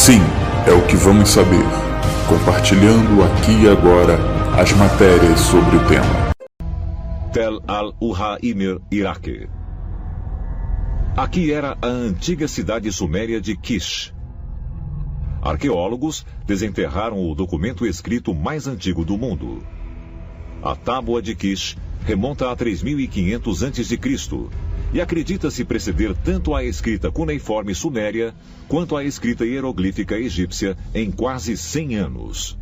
Sim, é o que vamos saber, compartilhando aqui e agora as matérias sobre o tema. Tel al-Uhaimir, Iraque. Aqui era a antiga cidade suméria de Kish. Arqueólogos desenterraram o documento escrito mais antigo do mundo. A Tábua de Kish remonta a 3500 a.C. e acredita-se preceder tanto a escrita cuneiforme suméria quanto a escrita hieroglífica egípcia em quase 100 anos.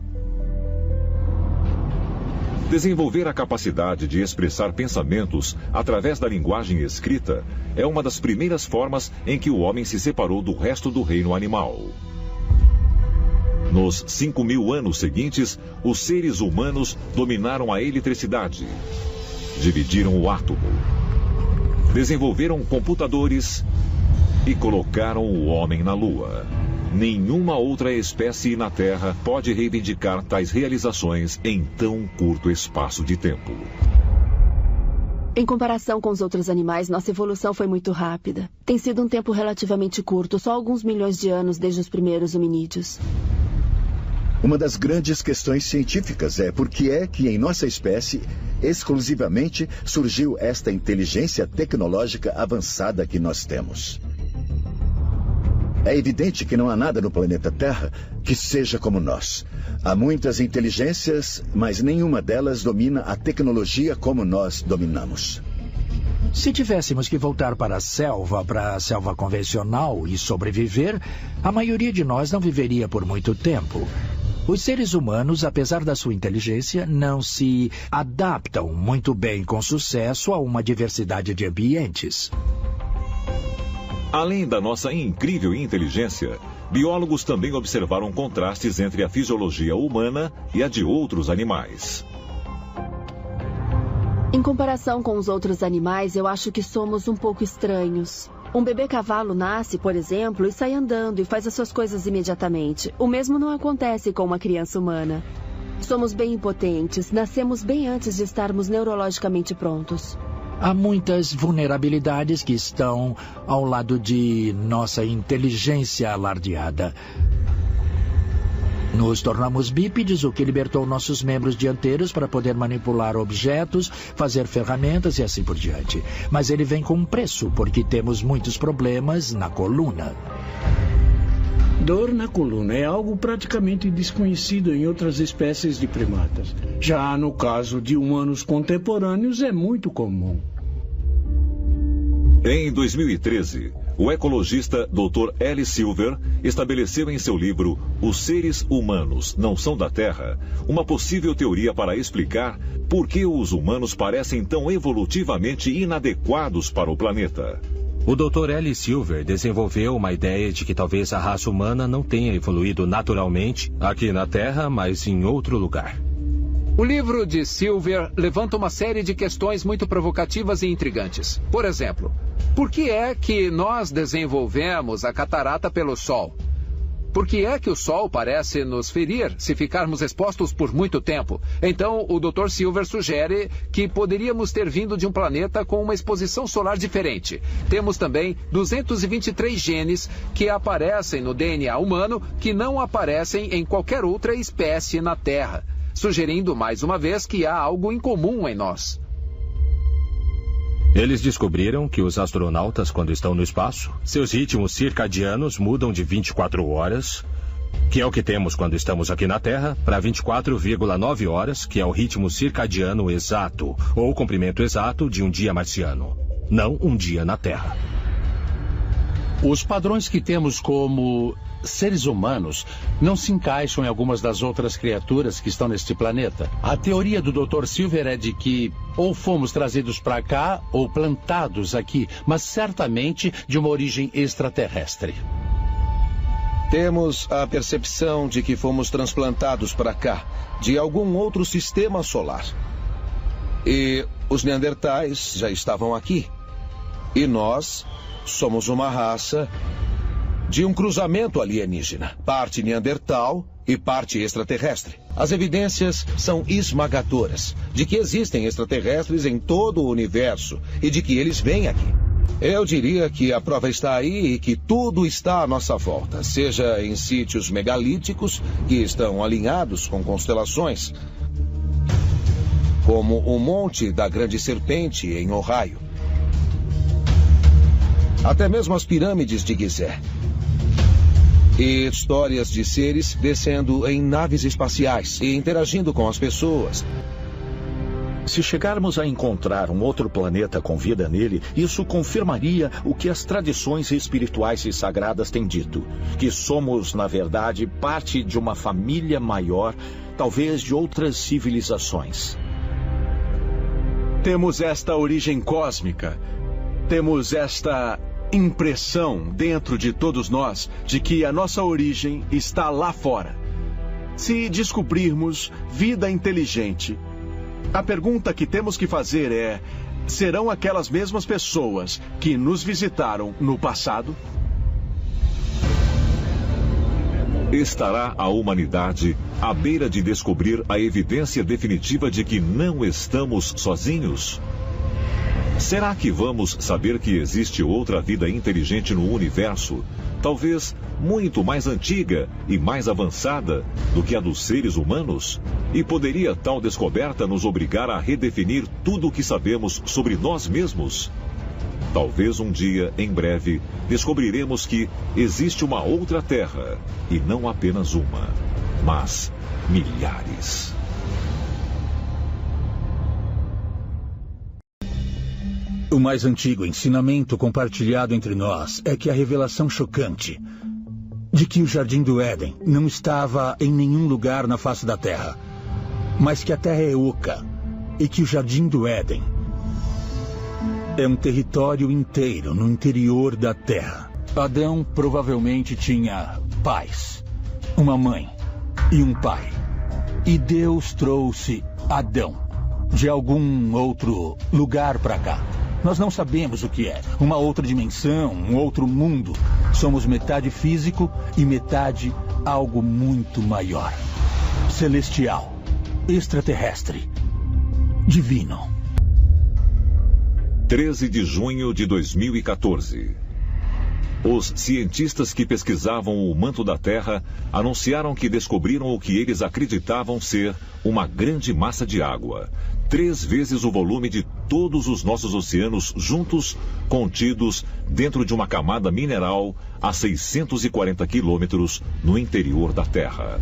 Desenvolver a capacidade de expressar pensamentos através da linguagem escrita é uma das primeiras formas em que o homem se separou do resto do reino animal. Nos 5.000 anos seguintes, os seres humanos dominaram a eletricidade, dividiram o átomo, desenvolveram computadores e colocaram o homem na Lua. Nenhuma outra espécie na Terra pode reivindicar tais realizações em tão curto espaço de tempo. Em comparação com os outros animais, nossa evolução foi muito rápida. Tem sido um tempo relativamente curto, só alguns milhões de anos desde os primeiros hominídeos. Uma das grandes questões científicas é por que é que em nossa espécie, exclusivamente, surgiu esta inteligência tecnológica avançada que nós temos. É evidente que não há nada no planeta Terra que seja como nós. Há muitas inteligências, mas nenhuma delas domina a tecnologia como nós dominamos. Se tivéssemos que voltar para a selva convencional e sobreviver, a maioria de nós não viveria por muito tempo. Os seres humanos, apesar da sua inteligência, não se adaptam muito bem com sucesso a uma diversidade de ambientes. Além da nossa incrível inteligência, biólogos também observaram contrastes entre a fisiologia humana e a de outros animais. Em comparação com os outros animais, eu acho que somos um pouco estranhos. Um bebê cavalo nasce, por exemplo, e sai andando e faz as suas coisas imediatamente. O mesmo não acontece com uma criança humana. Somos bem impotentes, nascemos bem antes de estarmos neurologicamente prontos. Há muitas vulnerabilidades que estão ao lado de nossa inteligência alardeada. Nos tornamos bípedes, o que libertou nossos membros dianteiros para poder manipular objetos, fazer ferramentas e assim por diante. Mas ele vem com um preço, porque temos muitos problemas na coluna. Dor na coluna é algo praticamente desconhecido em outras espécies de primatas. Já no caso de humanos contemporâneos, é muito comum. Em 2013, o ecologista Dr. L. Silver estabeleceu em seu livro Os Seres Humanos Não São da Terra uma possível teoria para explicar por que os humanos parecem tão evolutivamente inadequados para o planeta. O Dr. L. Silver desenvolveu uma ideia de que talvez a raça humana não tenha evoluído naturalmente aqui na Terra, mas em outro lugar. O livro de Silver levanta uma série de questões muito provocativas e intrigantes. Por exemplo, por que é que nós desenvolvemos a catarata pelo Sol? Por que é que o Sol parece nos ferir se ficarmos expostos por muito tempo? Então, o Dr. Silver sugere que poderíamos ter vindo de um planeta com uma exposição solar diferente. Temos também 223 genes que aparecem no DNA humano que não aparecem em qualquer outra espécie na Terra, sugerindo mais uma vez que há algo em comum em nós. Eles descobriram que os astronautas, quando estão no espaço, seus ritmos circadianos mudam de 24 horas, que é o que temos quando estamos aqui na Terra, para 24,9 horas, que é o ritmo circadiano exato, ou o comprimento exato de um dia marciano, não um dia na Terra. Os padrões que temos como seres humanos não se encaixam em algumas das outras criaturas que estão neste planeta. A teoria do Dr. Silver é de que ou fomos trazidos para cá ou plantados aqui, mas certamente de uma origem extraterrestre. Temos a percepção de que fomos transplantados para cá, de algum outro sistema solar. E os neandertais já estavam aqui. E nós somos uma raça de um cruzamento alienígena, parte neandertal e parte extraterrestre. As evidências são esmagadoras de que existem extraterrestres em todo o universo e de que eles vêm aqui. Eu diria que a prova está aí e que tudo está à nossa volta, seja em sítios megalíticos que estão alinhados com constelações, como o Monte da Grande Serpente em Ohio, até mesmo as pirâmides de Gizé, e histórias de seres descendo em naves espaciais e interagindo com as pessoas. Se chegarmos a encontrar um outro planeta com vida nele, isso confirmaria o que as tradições espirituais e sagradas têm dito, que somos, na verdade, parte de uma família maior, talvez de outras civilizações. Temos esta origem cósmica, temos esta impressão dentro de todos nós de que a nossa origem está lá fora. Se descobrirmos vida inteligente, a pergunta que temos que fazer é: serão aquelas mesmas pessoas que nos visitaram no passado? Estará a humanidade à beira de descobrir a evidência definitiva de que não estamos sozinhos? Será que vamos saber que existe outra vida inteligente no universo, talvez muito mais antiga e mais avançada do que a dos seres humanos? E poderia tal descoberta nos obrigar a redefinir tudo o que sabemos sobre nós mesmos? Talvez um dia, em breve, descobriremos que existe uma outra Terra, e não apenas uma, mas milhares. O mais antigo ensinamento compartilhado entre nós é que a revelação chocante de que o Jardim do Éden não estava em nenhum lugar na face da Terra, mas que a Terra é oca e que o Jardim do Éden é um território inteiro no interior da Terra. Adão provavelmente tinha pais, uma mãe e um pai. E Deus trouxe Adão de algum outro lugar para cá. Nós não sabemos o que é. Uma outra dimensão, um outro mundo. Somos metade físico e metade algo muito maior. Celestial, extraterrestre, divino. 13 de junho de 2014. Os cientistas que pesquisavam o manto da Terra anunciaram que descobriram o que eles acreditavam ser uma grande massa de água, 3 vezes o volume de todos os nossos oceanos juntos, contidos dentro de uma camada mineral a 640 quilômetros no interior da Terra.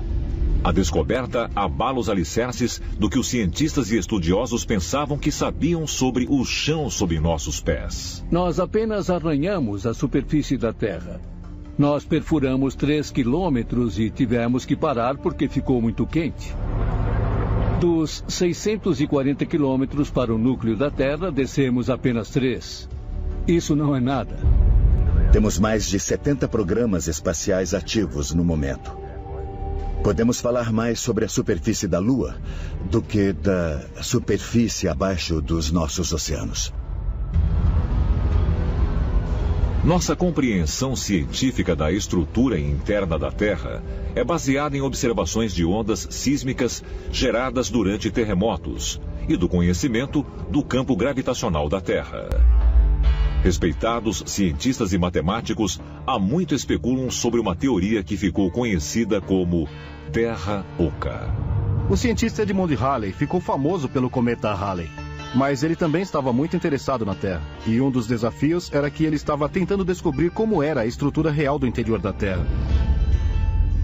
A descoberta abala os alicerces do que os cientistas e estudiosos pensavam que sabiam sobre o chão sob nossos pés. Nós apenas arranhamos a superfície da Terra. Nós perfuramos 3 quilômetros e tivemos que parar porque ficou muito quente. Dos 640 quilômetros para o núcleo da Terra, descemos apenas 3. Isso não é nada. Temos mais de 70 programas espaciais ativos no momento. Podemos falar mais sobre a superfície da Lua do que da superfície abaixo dos nossos oceanos. Nossa compreensão científica da estrutura interna da Terra é baseada em observações de ondas sísmicas geradas durante terremotos e do conhecimento do campo gravitacional da Terra. Respeitados cientistas e matemáticos há muito especulam sobre uma teoria que ficou conhecida como Terra Oca. O cientista Edmund Halley ficou famoso pelo cometa Halley, mas ele também estava muito interessado na Terra. E um dos desafios era que ele estava tentando descobrir como era a estrutura real do interior da Terra.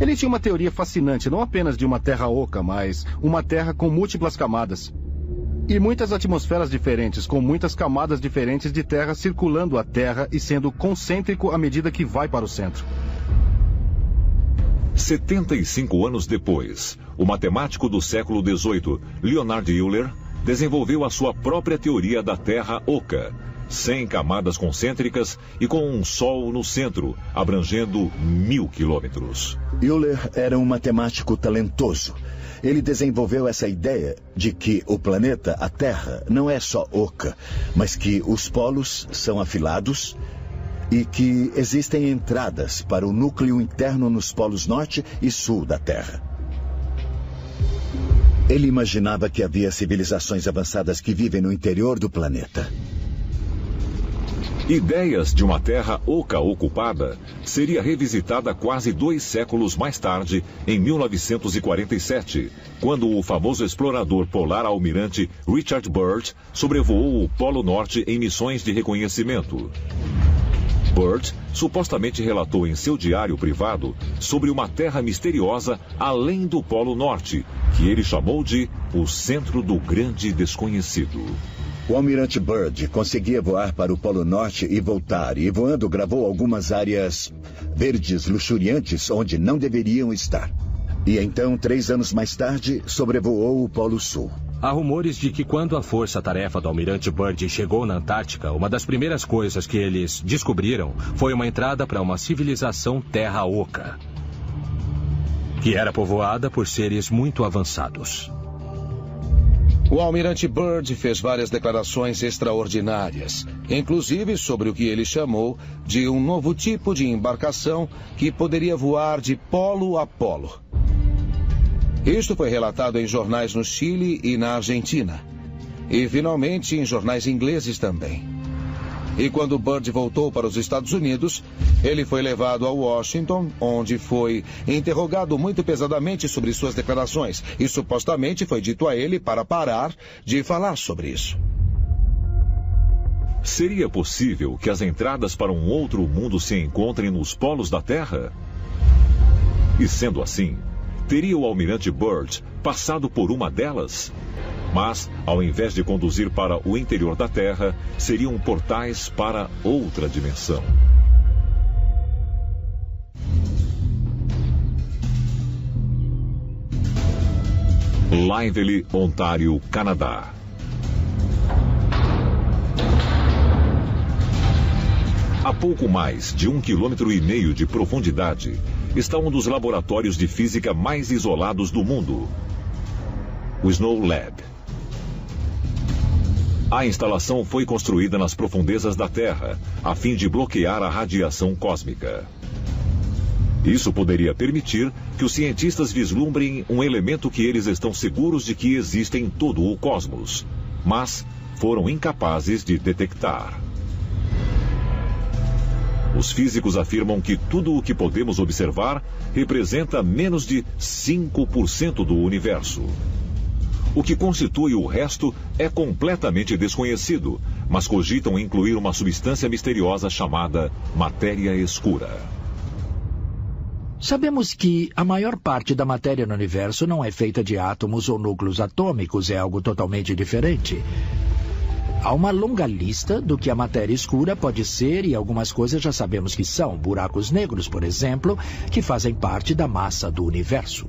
Ele tinha uma teoria fascinante, não apenas de uma Terra oca, mas uma Terra com múltiplas camadas. E muitas atmosferas diferentes, com muitas camadas diferentes de terra circulando a Terra e sendo concêntrico à medida que vai para o centro. 75 anos depois, o matemático do século XVIII, Leonhard Euler, desenvolveu a sua própria teoria da Terra oca, 100 camadas concêntricas e com um Sol no centro, abrangendo 1000 quilômetros. Euler era um matemático talentoso. Ele desenvolveu essa ideia de que o planeta, a Terra, não é só oca, mas que os polos são afilados e que existem entradas para o núcleo interno nos polos norte e sul da Terra. Ele imaginava que havia civilizações avançadas que vivem no interior do planeta. Ideias de uma terra oca ocupada seria revisitada quase 2 séculos mais tarde, em 1947, quando o famoso explorador polar almirante Richard Byrd sobrevoou o Polo Norte em missões de reconhecimento. Byrd supostamente relatou em seu diário privado sobre uma terra misteriosa além do Polo Norte, que ele chamou de o centro do grande desconhecido. O almirante Byrd conseguia voar para o Polo Norte e voltar, e voando gravou algumas áreas verdes luxuriantes onde não deveriam estar. E então, 3 anos mais tarde, sobrevoou o Polo Sul. Há rumores de que quando a força-tarefa do almirante Byrd chegou na Antártica, uma das primeiras coisas que eles descobriram foi uma entrada para uma civilização terra oca, que era povoada por seres muito avançados. O almirante Byrd fez várias declarações extraordinárias, inclusive sobre o que ele chamou de um novo tipo de embarcação que poderia voar de polo a polo. Isto foi relatado em jornais no Chile e na Argentina, e finalmente em jornais ingleses também. E quando Byrd voltou para os Estados Unidos, ele foi levado a Washington, onde foi interrogado muito pesadamente sobre suas declarações, e supostamente foi dito a ele para parar de falar sobre isso. Seria possível que as entradas para um outro mundo se encontrem nos polos da Terra? E sendo assim, teria o almirante Byrd passado por uma delas? Mas, ao invés de conduzir para o interior da Terra, seriam portais para outra dimensão. Lively, Ontário, Canadá. A pouco mais de 1,5 km de profundidade está um dos laboratórios de física mais isolados do mundo, o Snow Lab. A instalação foi construída nas profundezas da Terra, a fim de bloquear a radiação cósmica. Isso poderia permitir que os cientistas vislumbrem um elemento que eles estão seguros de que existe em todo o cosmos, mas foram incapazes de detectar. Os físicos afirmam que tudo o que podemos observar representa menos de 5% do universo. O que constitui o resto é completamente desconhecido, mas cogitam incluir uma substância misteriosa chamada matéria escura. Sabemos que a maior parte da matéria no universo não é feita de átomos ou núcleos atômicos, é algo totalmente diferente. Há uma longa lista do que a matéria escura pode ser e algumas coisas já sabemos que são. Buracos negros, por exemplo, que fazem parte da massa do universo.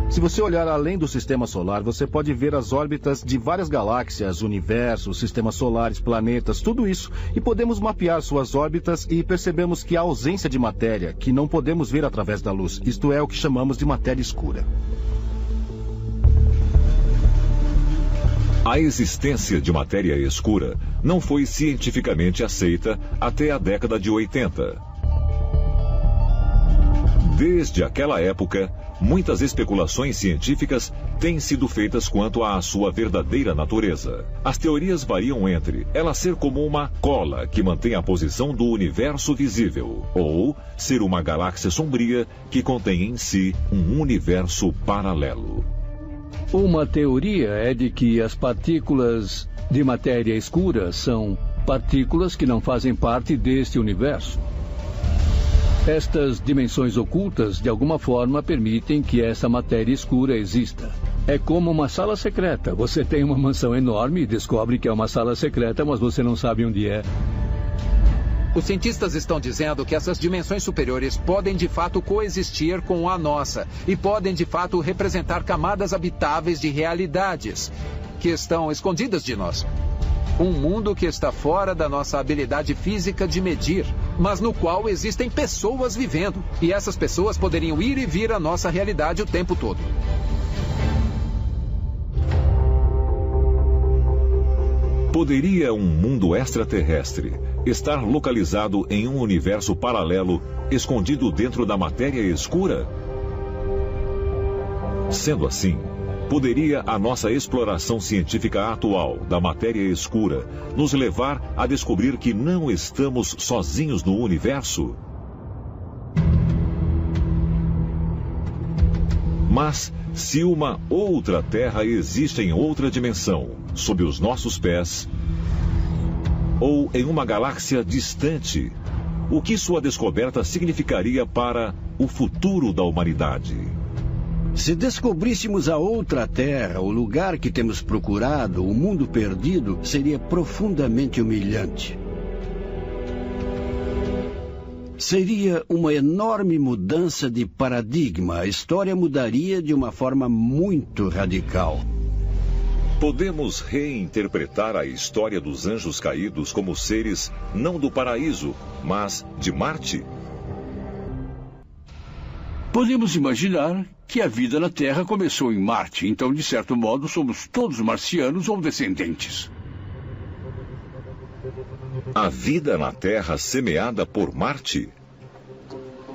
Se você olhar além do sistema solar, você pode ver as órbitas de várias galáxias, universos, sistemas solares, planetas, tudo isso. E podemos mapear suas órbitas e percebemos que há ausência de matéria, que não podemos ver através da luz. Isto é o que chamamos de matéria escura. A existência de matéria escura não foi cientificamente aceita até a década de 80. Desde aquela época, muitas especulações científicas têm sido feitas quanto à sua verdadeira natureza. As teorias variam entre ela ser como uma cola que mantém a posição do universo visível, ou ser uma galáxia sombria que contém em si um universo paralelo. Uma teoria é de que as partículas de matéria escura são partículas que não fazem parte deste universo. Estas dimensões ocultas, de alguma forma, permitem que essa matéria escura exista. É como uma sala secreta. Você tem uma mansão enorme e descobre que é uma sala secreta, mas você não sabe onde é. Os cientistas estão dizendo que essas dimensões superiores podem de fato coexistir com a nossa e podem de fato representar camadas habitáveis de realidades que estão escondidas de nós. Um mundo que está fora da nossa habilidade física de medir, mas no qual existem pessoas vivendo. E essas pessoas poderiam ir e vir à nossa realidade o tempo todo. Poderia um mundo extraterrestre estar localizado em um universo paralelo, escondido dentro da matéria escura? Sendo assim, Poderia a nossa exploração científica atual da matéria escura nos levar a descobrir que não estamos sozinhos no universo? Mas, se uma outra Terra existe em outra dimensão, sob os nossos pés, ou em uma galáxia distante, o que sua descoberta significaria para o futuro da humanidade? Se descobríssemos a outra Terra, o lugar que temos procurado, o mundo perdido, seria profundamente humilhante. Seria uma enorme mudança de paradigma. A história mudaria de uma forma muito radical. Podemos reinterpretar a história dos anjos caídos como seres não do paraíso, mas de Marte? Podemos imaginar que a vida na Terra começou em Marte, então, de certo modo, somos todos marcianos ou descendentes. A vida na Terra semeada por Marte?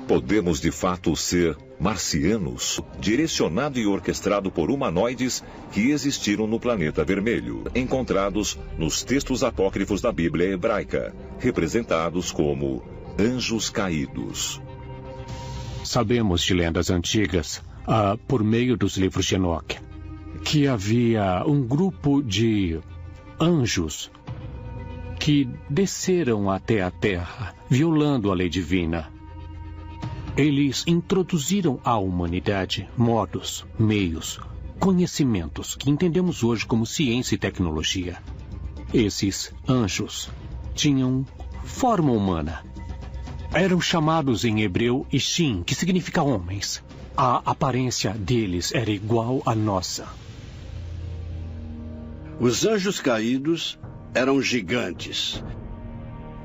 Podemos de fato ser marcianos, direcionado e orquestrado por humanoides que existiram no planeta vermelho, encontrados nos textos apócrifos da Bíblia hebraica, representados como anjos caídos. Sabemos de lendas antigas, por meio dos livros de Enoque, que havia um grupo de anjos que desceram até a Terra, violando a lei divina. Eles introduziram à humanidade modos, meios, conhecimentos que entendemos hoje como ciência e tecnologia. Esses anjos tinham forma humana. Eram chamados em hebreu Ishim, que significa homens. A aparência deles era igual à nossa. Os anjos caídos eram gigantes.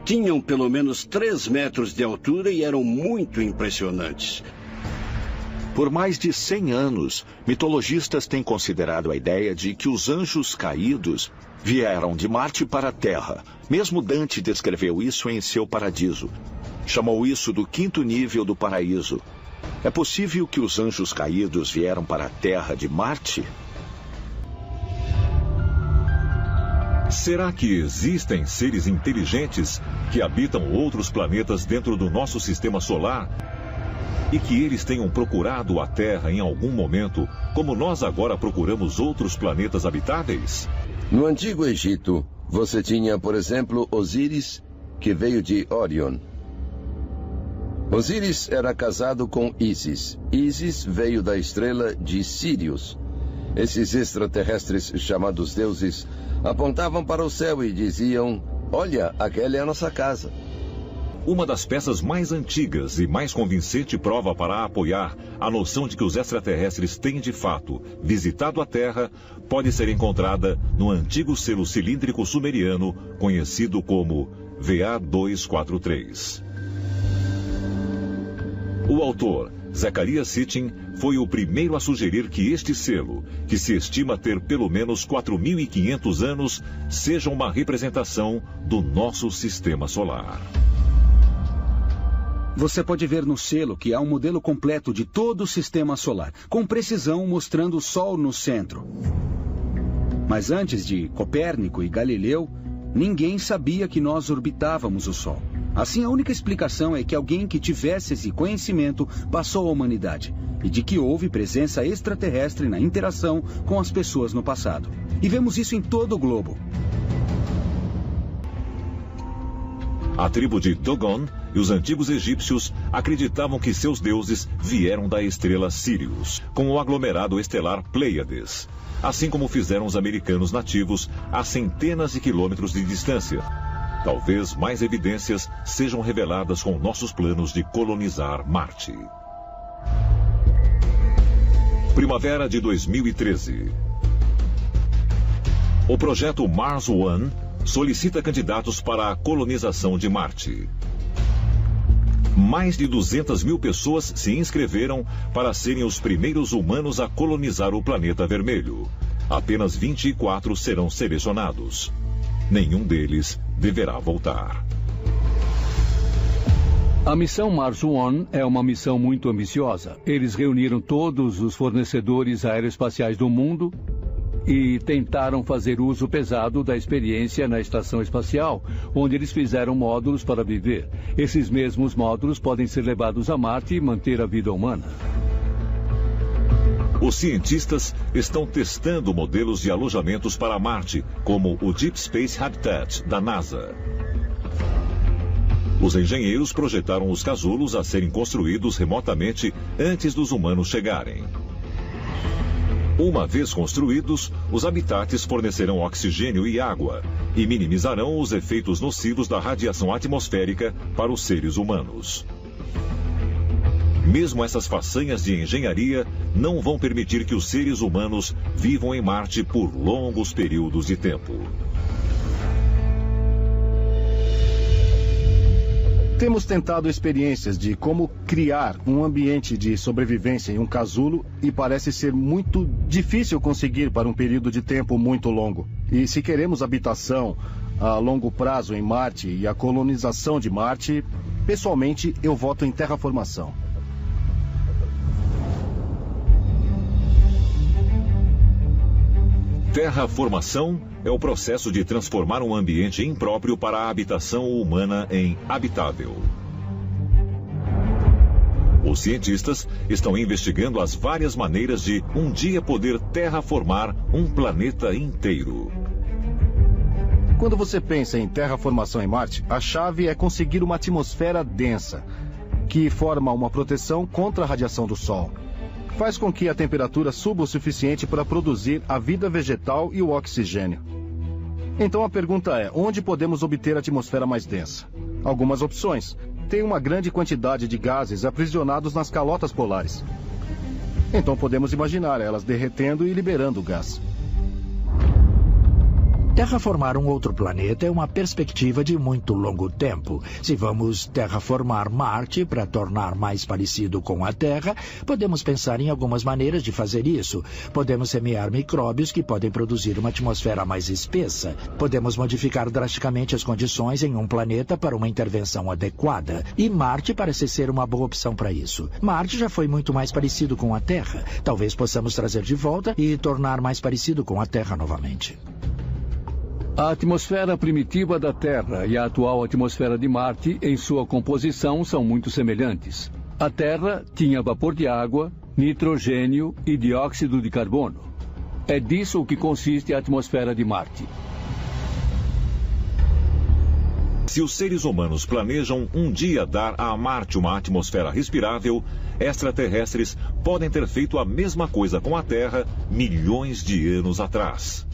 Tinham pelo menos 3 metros de altura e eram muito impressionantes. Por mais de 100 anos, mitologistas têm considerado a ideia de que os anjos caídos vieram de Marte para a Terra. Mesmo Dante descreveu isso em seu Paradiso. Chamou isso do 5º nível do paraíso. É possível que os anjos caídos vieram para a Terra de Marte? Será que existem seres inteligentes que habitam outros planetas dentro do nosso sistema solar e que eles tenham procurado a Terra em algum momento, como nós agora procuramos outros planetas habitáveis? No Antigo Egito, você tinha, por exemplo, Osíris, que veio de Órion. Osíris era casado com Ísis. Ísis veio da estrela de Sírius. Esses extraterrestres, chamados deuses, apontavam para o céu e diziam: olha, aquela é a nossa casa. Uma das peças mais antigas e mais convincente prova para apoiar a noção de que os extraterrestres têm de fato visitado a Terra pode ser encontrada no antigo selo cilíndrico sumeriano conhecido como VA243. O autor, Zecharia Sitchin, foi o primeiro a sugerir que este selo, que se estima ter pelo menos 4.500 anos, seja uma representação do nosso sistema solar. Você pode ver no selo que há um modelo completo de todo o sistema solar, com precisão mostrando o Sol no centro. Mas antes de Copérnico e Galileu, ninguém sabia que nós orbitávamos o Sol. Assim, a única explicação é que alguém que tivesse esse conhecimento passou à humanidade e de que houve presença extraterrestre na interação com as pessoas no passado. E vemos isso em todo o globo. A tribo de Dogon e os antigos egípcios acreditavam que seus deuses vieram da estrela Sirius, com o aglomerado estelar Pleiades, assim como fizeram os americanos nativos a centenas de quilômetros de distância. Talvez mais evidências sejam reveladas com nossos planos de colonizar Marte. Primavera de 2013. O projeto Mars One solicita candidatos para a colonização de Marte. Mais de 200 mil pessoas se inscreveram para serem os primeiros humanos a colonizar o planeta vermelho. Apenas 24 serão selecionados. Nenhum deles deverá voltar. A missão Mars One é uma missão muito ambiciosa. Eles reuniram todos os fornecedores aeroespaciais do mundo e tentaram fazer uso pesado da experiência na estação espacial, onde eles fizeram módulos para viver. Esses mesmos módulos podem ser levados a Marte e manter a vida humana. Os cientistas estão testando modelos de alojamentos para Marte, como o Deep Space Habitat, da NASA. Os engenheiros projetaram os casulos a serem construídos remotamente antes dos humanos chegarem. Uma vez construídos, os habitats fornecerão oxigênio e água e minimizarão os efeitos nocivos da radiação atmosférica para os seres humanos. Mesmo essas façanhas de engenharia não vão permitir que os seres humanos vivam em Marte por longos períodos de tempo. Temos tentado experiências de como criar um ambiente de sobrevivência em um casulo e parece ser muito difícil conseguir para um período de tempo muito longo. E se queremos habitação a longo prazo em Marte e a colonização de Marte, pessoalmente eu voto em terraformação. Terraformação é o processo de transformar um ambiente impróprio para a habitação humana em habitável. Os cientistas estão investigando as várias maneiras de um dia poder terraformar um planeta inteiro. Quando você pensa em terraformação em Marte, a chave é conseguir uma atmosfera densa, que forma uma proteção contra a radiação do Sol. Faz com que a temperatura suba o suficiente para produzir a vida vegetal e o oxigênio. Então a pergunta é, onde podemos obter a atmosfera mais densa? Algumas opções. Tem uma grande quantidade de gases aprisionados nas calotas polares. Então podemos imaginar elas derretendo e liberando o gás. Terraformar um outro planeta é uma perspectiva de muito longo tempo. Se vamos terraformar Marte para tornar mais parecido com a Terra, podemos pensar em algumas maneiras de fazer isso. Podemos semear micróbios que podem produzir uma atmosfera mais espessa. Podemos modificar drasticamente as condições em um planeta para uma intervenção adequada. E Marte parece ser uma boa opção para isso. Marte já foi muito mais parecido com a Terra. Talvez possamos trazer de volta e tornar mais parecido com a Terra novamente. A atmosfera primitiva da Terra e a atual atmosfera de Marte, em sua composição, são muito semelhantes. A Terra tinha vapor de água, nitrogênio e dióxido de carbono. É disso o que consiste a atmosfera de Marte. Se os seres humanos planejam um dia dar a Marte uma atmosfera respirável, extraterrestres podem ter feito a mesma coisa com a Terra milhões de anos atrás.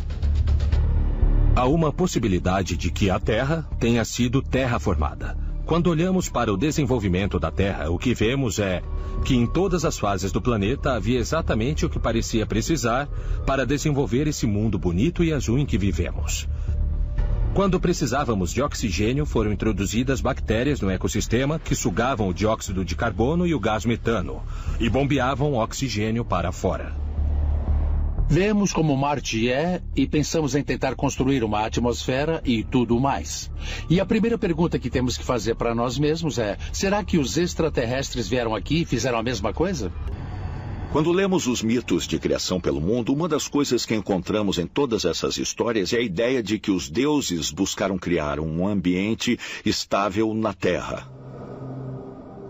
Há uma possibilidade de que a Terra tenha sido terraformada. Quando olhamos para o desenvolvimento da Terra, o que vemos é que em todas as fases do planeta havia exatamente o que parecia precisar para desenvolver esse mundo bonito e azul em que vivemos. Quando precisávamos de oxigênio, foram introduzidas bactérias no ecossistema que sugavam o dióxido de carbono e o gás metano e bombeavam oxigênio para fora. Vemos como Marte é e pensamos em tentar construir uma atmosfera e tudo mais. E a primeira pergunta que temos que fazer para nós mesmos é: será que os extraterrestres vieram aqui e fizeram a mesma coisa? Quando lemos os mitos de criação pelo mundo, uma das coisas que encontramos em todas essas histórias é a ideia de que os deuses buscaram criar um ambiente estável na Terra.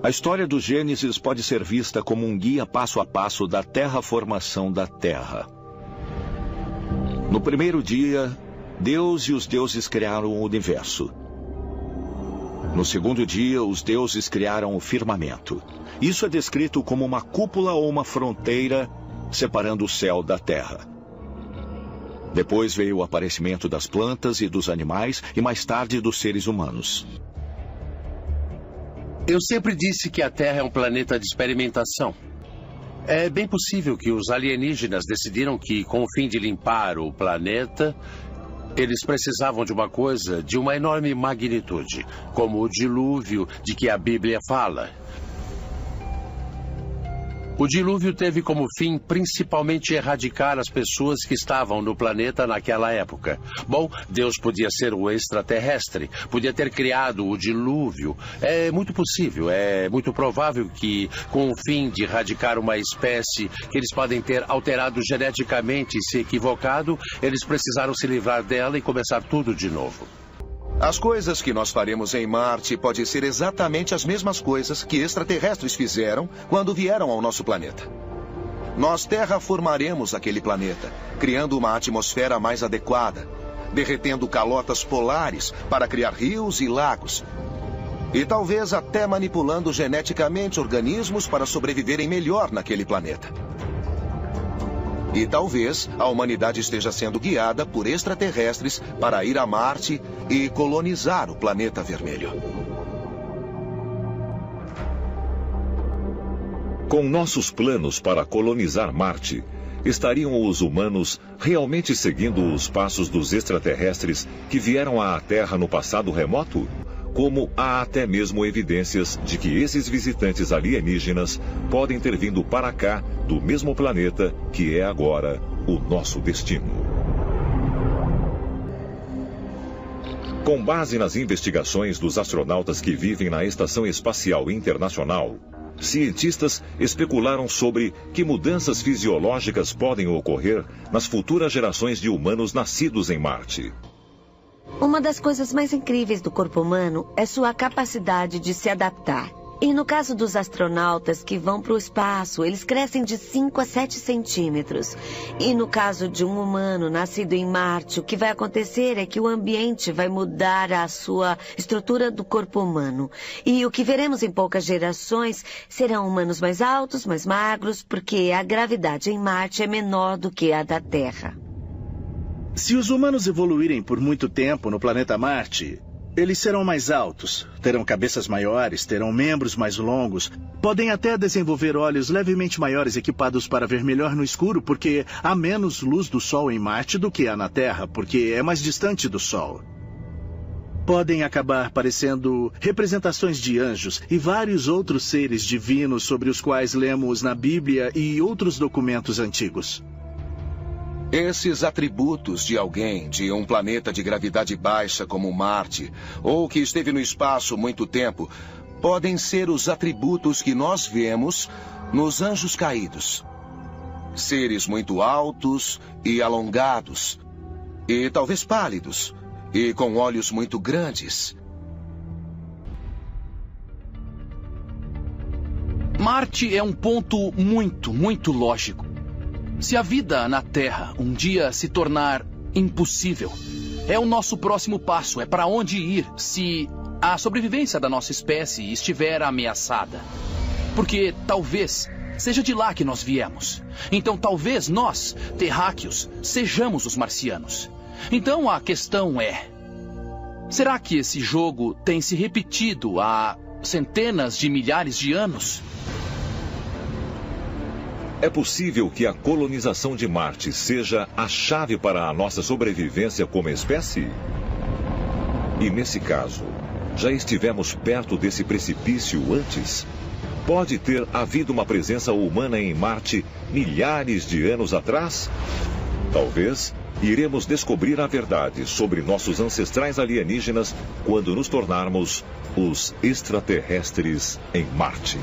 A história do Gênesis pode ser vista como um guia passo a passo da terraformação da Terra. No primeiro dia, Deus e os deuses criaram o universo. No segundo dia, os deuses criaram o firmamento. Isso é descrito como uma cúpula ou uma fronteira separando o céu da terra. Depois veio o aparecimento das plantas e dos animais e mais tarde dos seres humanos. Eu sempre disse que a Terra é um planeta de experimentação. É bem possível que os alienígenas decidiram que, com o fim de limpar o planeta, eles precisavam de uma coisa de uma enorme magnitude, como o dilúvio de que a Bíblia fala. O dilúvio teve como fim principalmente erradicar as pessoas que estavam no planeta naquela época. Bom, Deus podia ser um extraterrestre, podia ter criado o dilúvio. É muito possível, é muito provável que, com o fim de erradicar uma espécie que eles podem ter alterado geneticamente e se equivocado, eles precisaram se livrar dela e começar tudo de novo. As coisas que nós faremos em Marte podem ser exatamente as mesmas coisas que extraterrestres fizeram quando vieram ao nosso planeta. Nós terraformaremos aquele planeta, criando uma atmosfera mais adequada, derretendo calotas polares para criar rios e lagos, e talvez até manipulando geneticamente organismos para sobreviverem melhor naquele planeta. E talvez a humanidade esteja sendo guiada por extraterrestres para ir a Marte e colonizar o planeta vermelho. Com nossos planos para colonizar Marte, estariam os humanos realmente seguindo os passos dos extraterrestres que vieram à Terra no passado remoto? Como há até mesmo evidências de que esses visitantes alienígenas podem ter vindo para cá do mesmo planeta que é agora o nosso destino. Com base nas investigações dos astronautas que vivem na Estação Espacial Internacional, cientistas especularam sobre que mudanças fisiológicas podem ocorrer nas futuras gerações de humanos nascidos em Marte. Uma das coisas mais incríveis do corpo humano é sua capacidade de se adaptar. E no caso dos astronautas que vão para o espaço, eles crescem de 5 a 7 centímetros. E no caso de um humano nascido em Marte, o que vai acontecer é que o ambiente vai mudar a sua estrutura do corpo humano. E o que veremos em poucas gerações serão humanos mais altos, mais magros, porque a gravidade em Marte é menor do que a da Terra. Se os humanos evoluírem por muito tempo no planeta Marte, eles serão mais altos, terão cabeças maiores, terão membros mais longos, podem até desenvolver olhos levemente maiores equipados para ver melhor no escuro, porque há menos luz do Sol em Marte do que há na Terra, porque é mais distante do Sol. Podem acabar parecendo representações de anjos e vários outros seres divinos sobre os quais lemos na Bíblia e outros documentos antigos. Esses atributos de alguém de um planeta de gravidade baixa como Marte, ou que esteve no espaço muito tempo, podem ser os atributos que nós vemos nos anjos caídos. Seres muito altos e alongados, e talvez pálidos, e com olhos muito grandes. Marte é um ponto muito lógico. Se a vida na Terra um dia se tornar impossível, é o nosso próximo passo, é para onde ir se a sobrevivência da nossa espécie estiver ameaçada. Porque talvez seja de lá que nós viemos. Então talvez nós, terráqueos, sejamos os marcianos. Então a questão é: será que esse jogo tem se repetido há centenas de milhares de anos? É possível que a colonização de Marte seja a chave para a nossa sobrevivência como espécie? E nesse caso, já estivemos perto desse precipício antes? Pode ter havido uma presença humana em Marte milhares de anos atrás? Talvez iremos descobrir a verdade sobre nossos ancestrais alienígenas quando nos tornarmos os extraterrestres em Marte.